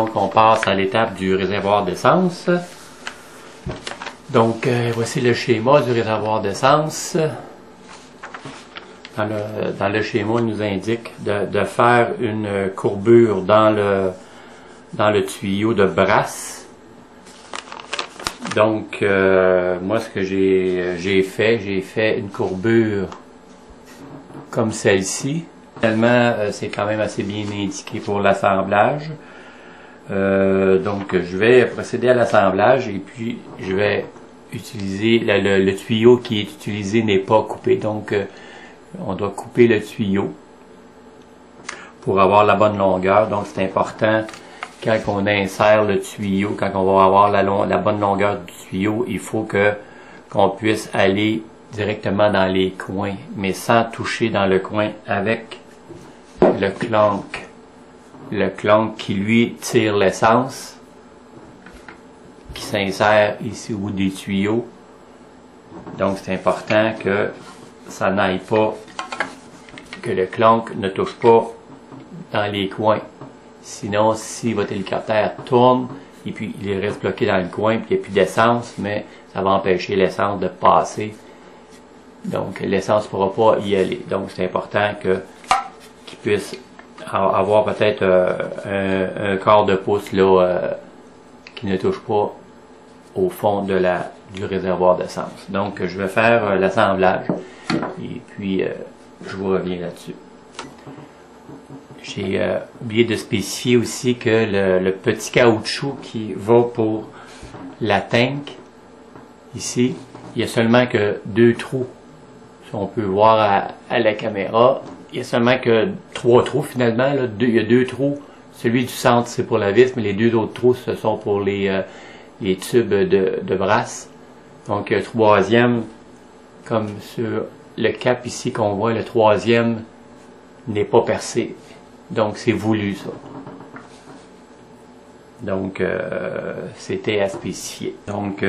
Donc on passe à l'étape du réservoir d'essence. Donc voici le schéma du réservoir d'essence. Dans le schéma, il nous indique de faire une courbure dans le tuyau de brasse. Donc moi ce que j'ai fait une courbure comme celle-ci. Finalement, c'est quand même assez bien indiqué pour l'assemblage. Donc je vais procéder à l'assemblage et puis je vais utiliser le tuyau qui est utilisé n'est pas coupé. Donc on doit couper le tuyau pour avoir la bonne longueur. Donc c'est important quand on insère le tuyau, quand on va avoir la bonne longueur du tuyau, il faut qu'on puisse aller directement dans les coins, mais sans toucher dans le coin avec le clank. Le clank qui lui tire l'essence, qui s'insère ici au bout des tuyaux. Donc c'est important que ça n'aille pas, que le clank ne touche pas dans les coins. Sinon, si votre hélicoptère tourne et puis il reste bloqué dans le coin, puis il n'y a plus d'essence, mais ça va empêcher l'essence de passer. Donc l'essence ne pourra pas y aller. Donc c'est important qu'il puisse avoir peut-être un quart de pouce là, qui ne touche pas au fond du réservoir d'essence. Donc je vais faire l'assemblage et puis je vous reviens là-dessus. J'ai oublié de spécifier aussi que le petit caoutchouc qui va pour la tank, ici, il n'y a seulement que 2 trous. Si on peut voir à la caméra, il n'y a seulement que 3 trous finalement. Là. Il y a 2 trous. Celui du centre, c'est pour la vis, mais les 2 autres trous, ce sont pour les tubes de brasse. Donc, le troisième, comme sur le cap ici qu'on voit, le troisième n'est pas percé. Donc, c'est voulu, ça. Donc, c'était à spécifier. Donc,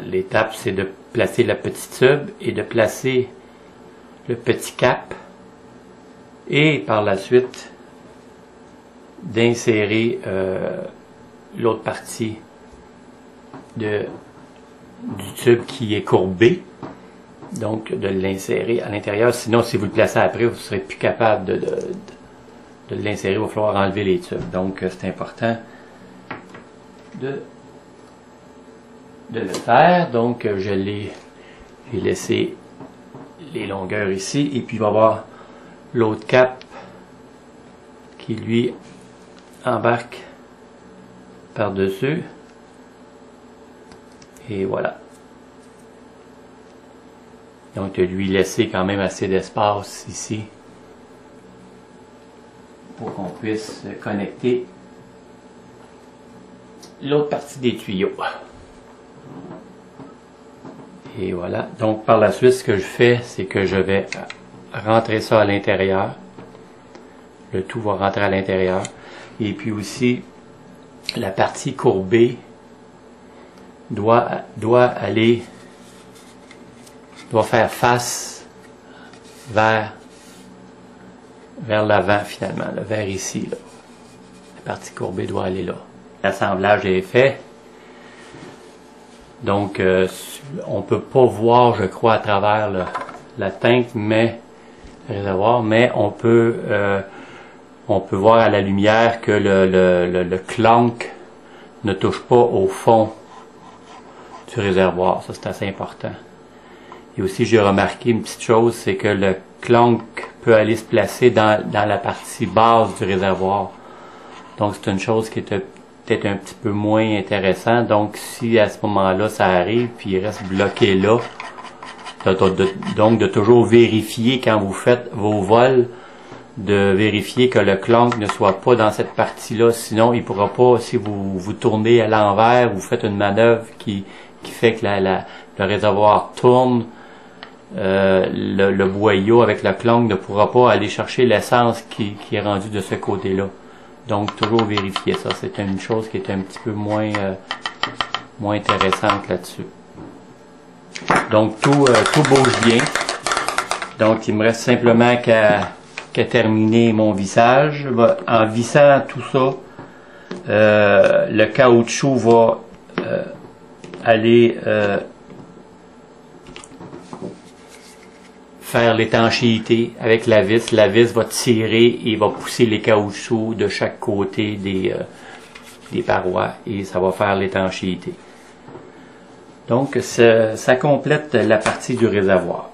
l'étape, c'est de placer la petite tube et de placer le petit cap. Et par la suite, d'insérer l'autre partie du tube qui est courbé. Donc, de l'insérer à l'intérieur. Sinon, si vous le placez après, vous ne serez plus capable de l'insérer. Il va falloir enlever les tubes. Donc, c'est important de le faire. Donc, j'ai laissé les longueurs ici. Et puis, il va y avoir l'autre cap qui, lui, embarque par-dessus. Et voilà. Donc, lui laisser quand même assez d'espace ici pour qu'on puisse connecter l'autre partie des tuyaux. Et voilà. Donc, par la suite, ce que je fais, c'est que je vais rentrer ça à l'intérieur. Le tout va rentrer à l'intérieur. Et puis aussi, la partie courbée doit faire face vers l'avant finalement, là, vers ici. Là. La partie courbée doit aller là. L'assemblage est fait. Donc, on peut pas voir, je crois, à travers la tank, mais le réservoir, mais on peut voir à la lumière que le clank ne touche pas au fond du réservoir. Ça, c'est assez important. Et aussi, j'ai remarqué une petite chose, c'est que le clank peut aller se placer dans la partie basse du réservoir. Donc, c'est une chose qui est peut-être un petit peu moins intéressant. Donc, si à ce moment-là, ça arrive, puis il reste bloqué là, donc de toujours vérifier quand vous faites vos vols, de vérifier que le clank ne soit pas dans cette partie-là. Sinon, il ne pourra pas, si vous tournez à l'envers, vous faites une manœuvre qui fait que le réservoir tourne, le boyau avec le clank ne pourra pas aller chercher l'essence qui est rendue de ce côté-là. Donc, toujours vérifier ça. C'est une chose qui est un petit peu moins intéressante là-dessus. Donc, tout bouge bien. Donc, il me reste simplement qu'à qu'à terminer mon vissage. En vissant tout ça, le caoutchouc va aller faire l'étanchéité avec la vis. La vis va tirer et va pousser les caoutchoucs de chaque côté des parois et ça va faire l'étanchéité. Donc ça complète la partie du réservoir.